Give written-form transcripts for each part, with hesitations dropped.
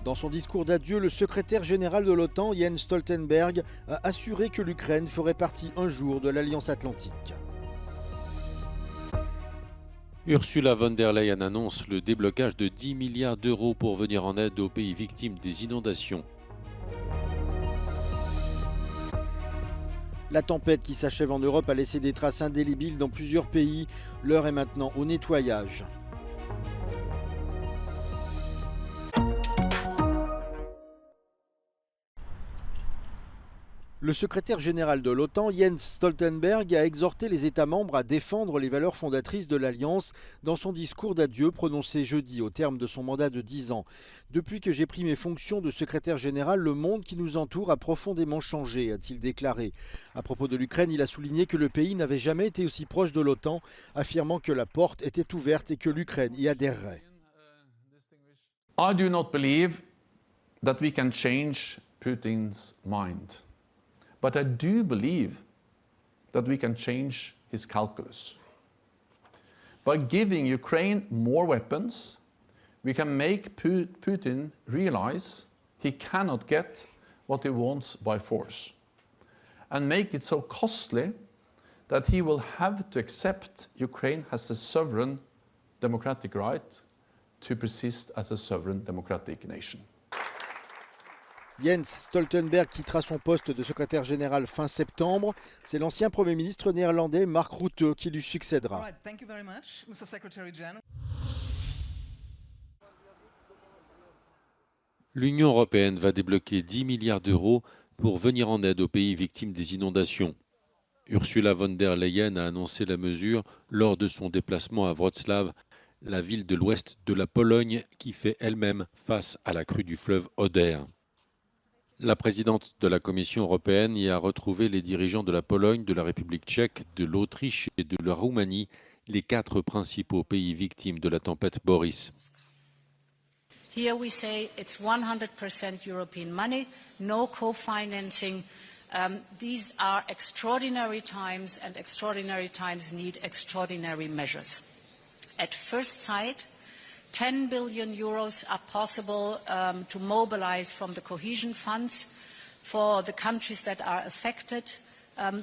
Dans son discours d'adieu, le secrétaire général de l'OTAN, Jens Stoltenberg, a assuré que l'Ukraine ferait partie un jour de l'Alliance Atlantique. Ursula von der Leyen annonce le déblocage de 10 milliards d'euros pour venir en aide aux pays victimes des inondations. La tempête qui s'achève en Europe a laissé des traces indélébiles dans plusieurs pays. L'heure est maintenant au nettoyage. Le secrétaire général de l'OTAN, Jens Stoltenberg, a exhorté les États membres à défendre les valeurs fondatrices de l'Alliance dans son discours d'adieu prononcé jeudi au terme de son mandat de 10 ans. Depuis que j'ai pris mes fonctions de secrétaire général, le monde qui nous entoure a profondément changé, a-t-il déclaré. À propos de l'Ukraine, il a souligné que le pays n'avait jamais été aussi proche de l'OTAN, affirmant que la porte était ouverte et que l'Ukraine y adhérerait. I do not believe that we can change Putin's mind. But I do believe that we can change his calculus. By giving Ukraine more weapons, we can make Putin realize he cannot get what he wants by force, and make it so costly that he will have to accept Ukraine has a sovereign democratic right to persist as a sovereign democratic nation. Jens Stoltenberg quittera son poste de secrétaire général fin septembre. C'est l'ancien Premier ministre néerlandais Mark Rutte qui lui succédera. L'Union européenne va débloquer 10 milliards d'euros pour venir en aide aux pays victimes des inondations. Ursula von der Leyen a annoncé la mesure lors de son déplacement à Wrocław, la ville de l'ouest de la Pologne qui fait elle-même face à la crue du fleuve Oder. La présidente de la Commission européenne y a retrouvé les dirigeants de la Pologne, de la République tchèque, de l'Autriche et de la Roumanie, les 4 principaux pays victimes de la tempête Boris. Here we say it's 100% European money, no co-financing. These are extraordinary times, and extraordinary times need extraordinary measures. At first sight, 10 billion euros are possible to mobilize from the cohesion funds for the countries that are affected.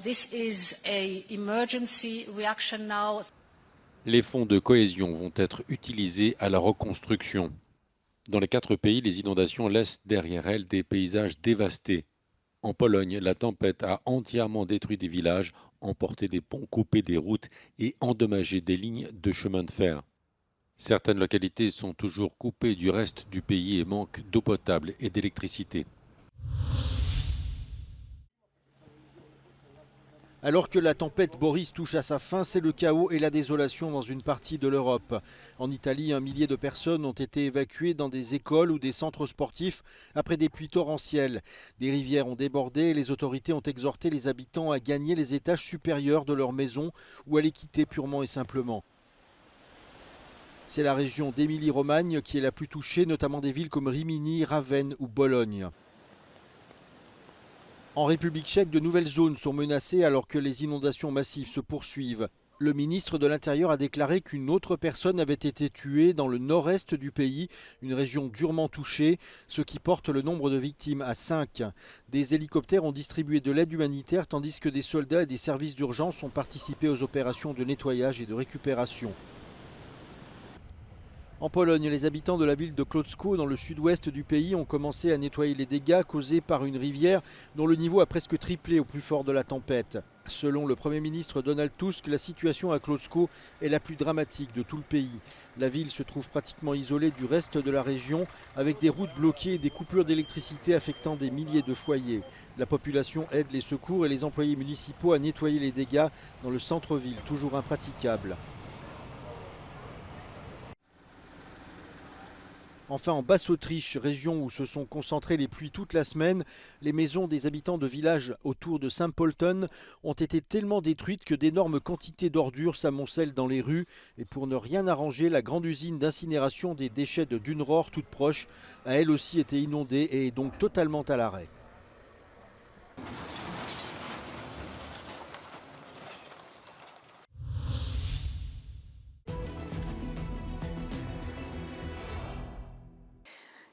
This is an emergency reaction now. Les fonds de cohésion vont être utilisés à la reconstruction. Dans les 4 pays, les inondations laissent derrière elles des paysages dévastés. En Pologne, la tempête a entièrement détruit des villages, emporté des ponts, coupé des routes et endommagé des lignes de chemin de fer. Certaines localités sont toujours coupées du reste du pays et manquent d'eau potable et d'électricité. Alors que la tempête Boris touche à sa fin, c'est le chaos et la désolation dans une partie de l'Europe. En Italie, 1 millier de personnes ont été évacuées dans des écoles ou des centres sportifs après des pluies torrentielles. Des rivières ont débordé et les autorités ont exhorté les habitants à gagner les étages supérieurs de leur maison ou à les quitter purement et simplement. C'est la région d'Émilie-Romagne qui est la plus touchée, notamment des villes comme Rimini, Ravenne ou Bologne. En République tchèque, de nouvelles zones sont menacées alors que les inondations massives se poursuivent. Le ministre de l'Intérieur a déclaré qu'une autre personne avait été tuée dans le nord-est du pays, une région durement touchée, ce qui porte le nombre de victimes à 5. Des hélicoptères ont distribué de l'aide humanitaire tandis que des soldats et des services d'urgence ont participé aux opérations de nettoyage et de récupération. En Pologne, les habitants de la ville de Kłodzko, dans le sud-ouest du pays, ont commencé à nettoyer les dégâts causés par une rivière dont le niveau a presque triplé au plus fort de la tempête. Selon le Premier ministre Donald Tusk, la situation à Kłodzko est la plus dramatique de tout le pays. La ville se trouve pratiquement isolée du reste de la région, avec des routes bloquées et des coupures d'électricité affectant des milliers de foyers. La population aide les secours et les employés municipaux à nettoyer les dégâts dans le centre-ville, toujours impraticable. Enfin, en Basse-Autriche, région où se sont concentrées les pluies toute la semaine, les maisons des habitants de villages autour de Saint-Polten ont été tellement détruites que d'énormes quantités d'ordures s'amoncellent dans les rues. Et pour ne rien arranger, la grande usine d'incinération des déchets de Dunrohr, toute proche, a elle aussi été inondée et est donc totalement à l'arrêt.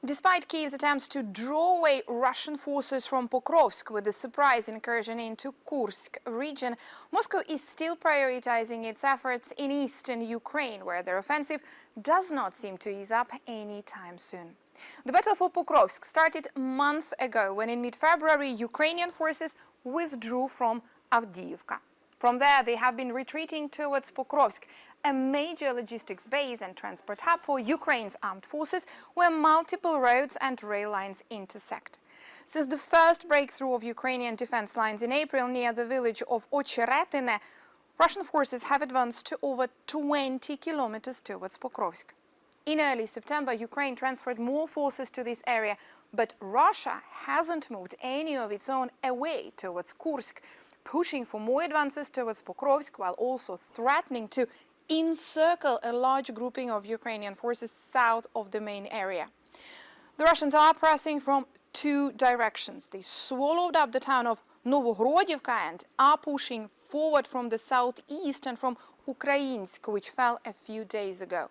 Despite Kyiv's attempts to draw away Russian forces from Pokrovsk with a surprise incursion into Kursk region, Moscow is still prioritizing its efforts in eastern Ukraine, where their offensive does not seem to ease up anytime soon. The battle for Pokrovsk started a month ago when in mid-February Ukrainian forces withdrew from Avdiivka. From there, they have been retreating towards Pokrovsk, a major logistics base and transport hub for Ukraine's armed forces, where multiple roads and rail lines intersect. Since the first breakthrough of Ukrainian defense lines in April near the village of Ocheretine, Russian forces have advanced to over 20 kilometers towards Pokrovsk. In early September, Ukraine transferred more forces to this area, but Russia hasn't moved any of its own away towards Kursk, pushing for more advances towards Pokrovsk while also threatening to encircle a large grouping of Ukrainian forces south of the main area. The Russians are pressing from two directions. They swallowed up the town of Novogrodivka and are pushing forward from the southeast and from Ukrainsk, which fell a few days ago.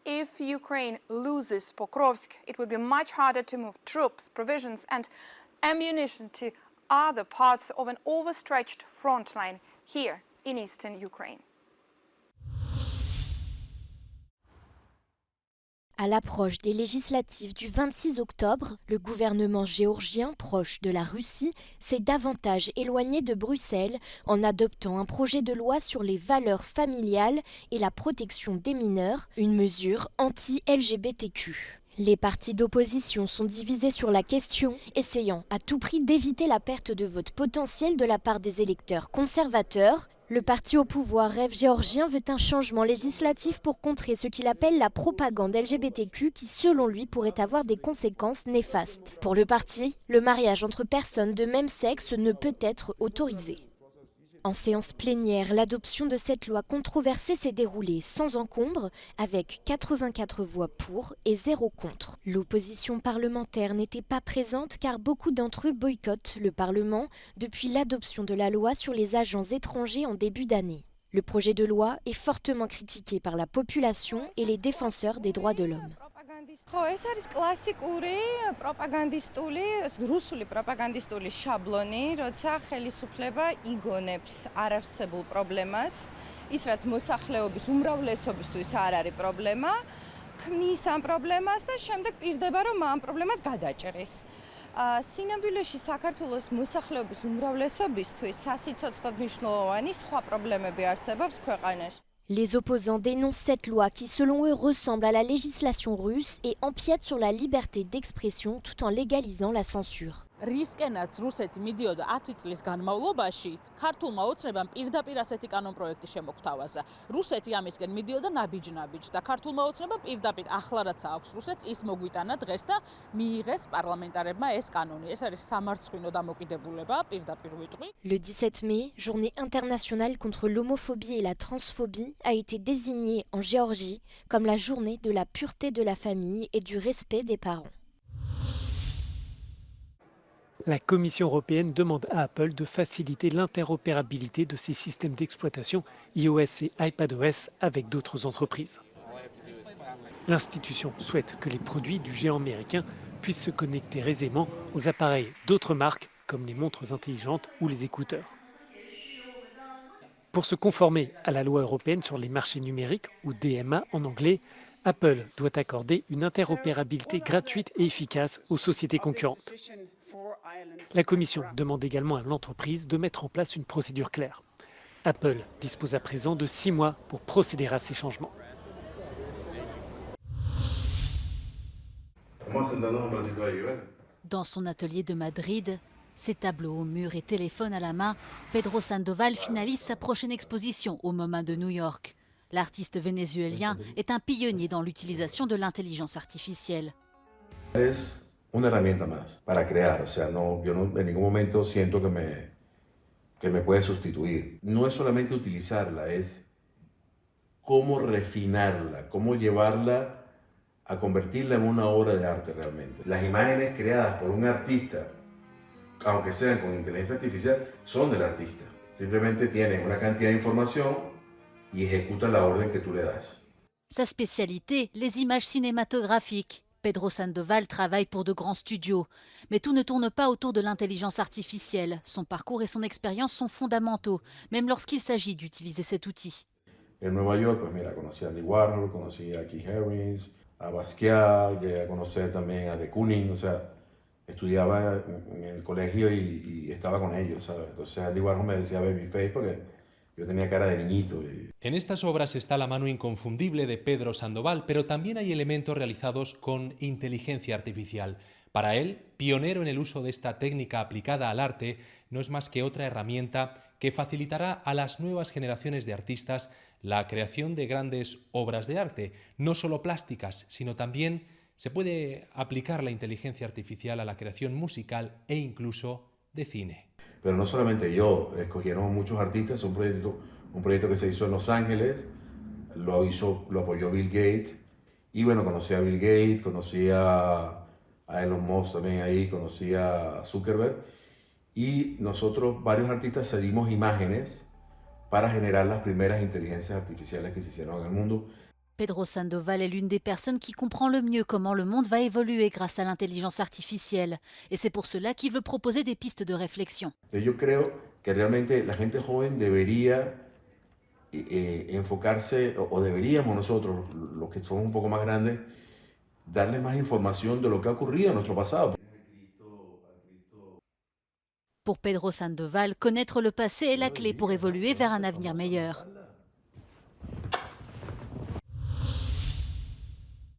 If Ukraine loses Pokrovsk, it would be much harder to move troops, provisions and ammunition to other parts of an overstretched front line here in eastern Ukraine. À l'approche des législatives du 26 octobre, le gouvernement géorgien, proche de la Russie, s'est davantage éloigné de Bruxelles en adoptant un projet de loi sur les valeurs familiales et la protection des mineurs, une mesure anti-LGBTQ. Les partis d'opposition sont divisés sur la question, essayant à tout prix d'éviter la perte de vote potentiel de la part des électeurs conservateurs. Le parti au pouvoir Rêve géorgien veut un changement législatif pour contrer ce qu'il appelle la propagande LGBTQ qui, selon lui, pourrait avoir des conséquences néfastes. Pour le parti, le mariage entre personnes de même sexe ne peut être autorisé. En séance plénière, l'adoption de cette loi controversée s'est déroulée sans encombre, avec 84 voix pour et 0 contre. L'opposition parlementaire n'était pas présente car beaucoup d'entre eux boycottent le Parlement depuis l'adoption de la loi sur les agents étrangers en début d'année. Le projet de loi est fortement critiqué par la population et les défenseurs des droits de l'homme. ხო, ეს არის კლასიკური პროპაგანდისტული, რუსული პროპაგანდისტული შაბლონი, როცა ხელისუფლება იგონებს არარსებულ პრობლემას, ის რაც მოსახლეობის უმრავლესობისთვის არ არის პრობლემა, ქმნის ამ პრობლემას და შემდეგ პირდება, რომ ამ პრობლემას გადაჭრის. სინამდვილეში საქართველოს მოსახლეობის უმრავლესობისთვის სასიცოცხლოდ მნიშვნელოვანი სხვა პრობლემები არსებობს ქვეყანაში. Les opposants dénoncent cette loi qui, selon eux, ressemble à la législation russe et empiète sur la liberté d'expression tout en légalisant la censure. რისკენაც რუსეთი მიდიოდა 10 წლის განმავლობაში, ქართულმა ოცნებამ პირდაპირ ასეთი კანონპროექტი შემოგთავაზა. რუსეთი ამისკენ მიდიოდა ნაბიჯ-ნაბიჯ და ქართულმა ოცნებამ პირდაპირ ახლა რაც აქვს რუსეთს, ის მოგვიტანა დღეს და მიიღეს პარლამენტარებმა ეს კანონი. ეს არის სამარცხვინო დამოკიდებულება, პირდაპირ ვიტყვი. Le 17 mai, journée internationale contre l'homophobie et la transphobie, a été désignée en Géorgie comme la journée de la pureté de la famille et du respect des parents. La Commission européenne demande à Apple de faciliter l'interopérabilité de ses systèmes d'exploitation iOS et iPadOS avec d'autres entreprises. L'institution souhaite que les produits du géant américain puissent se connecter aisément aux appareils d'autres marques comme les montres intelligentes ou les écouteurs. Pour se conformer à la loi européenne sur les marchés numériques, ou DMA en anglais, Apple doit accorder une interopérabilité gratuite et efficace aux sociétés concurrentes. La Commission demande également à l'entreprise de mettre en place une procédure claire. Apple dispose à présent de 6 mois pour procéder à ces changements. Dans son atelier de Madrid, ses tableaux au mur et téléphone à la main, Pedro Sandoval finalise sa prochaine exposition au MoMA de New York. L'artiste vénézuélien est un pionnier dans l'utilisation de l'intelligence artificielle. Es una herramienta más para crear, o sea, yo en ningún momento siento que me puede sustituir. No es solamente utilizarla, es cómo refinarla, cómo llevarla a convertirla en una obra de arte realmente. Las imágenes creadas por un artista, aunque sean con inteligencia artificial, son del artista. Simplemente tienen una cantidad de información y ejecuta la orden que tú le das. Sa spécialité, les images cinématographiques. Pedro Sandoval travaille pour de grands studios. Mais tout ne tourne pas autour de l'intelligence artificielle. Son parcours et son expérience sont fondamentaux, même lorsqu'il s'agit d'utiliser cet outil. En Nueva York, pues mira, conocí a Andy Warhol, conocí a Keith Haring, a Basquiat, llegué a conocer también a de Kooning, o sea, estudiaba en el colegio y estaba con ellos, ¿sabes? Entonces Andy Warhol me decía Babyface porque yo tenía cara de niñito. En estas obras está la mano inconfundible de Pedro Sandoval, pero también hay elementos realizados con inteligencia artificial. Para él, pionero en el uso de esta técnica aplicada al arte, no es más que otra herramienta que facilitará a las nuevas generaciones de artistas la creación de grandes obras de arte, no solo plásticas, sino también se puede aplicar la inteligencia artificial a la creación musical e incluso de cine. Pero no solamente yo, escogieron muchos artistas, un proyecto que se hizo en Los Ángeles, lo apoyó Bill Gates, y bueno, conocí a Bill Gates, conocí a Elon Musk también ahí, conocí a Zuckerberg, y nosotros, varios artistas, cedimos imágenes para generar las primeras inteligencias artificiales que se hicieron en el mundo. Pedro Sandoval est l'une des personnes qui comprend le mieux comment le monde va évoluer grâce à l'intelligence artificielle. Et c'est pour cela qu'il veut proposer des pistes de réflexion. Yo creo que realmente la gente joven debería enfocarse, o deberíamos nosotros, los que somos un poco más grandes, darle más información de lo que ha ocurrido en nuestro pasado. Pour Pedro Sandoval, connaître le passé est la clé pour évoluer vers un avenir meilleur.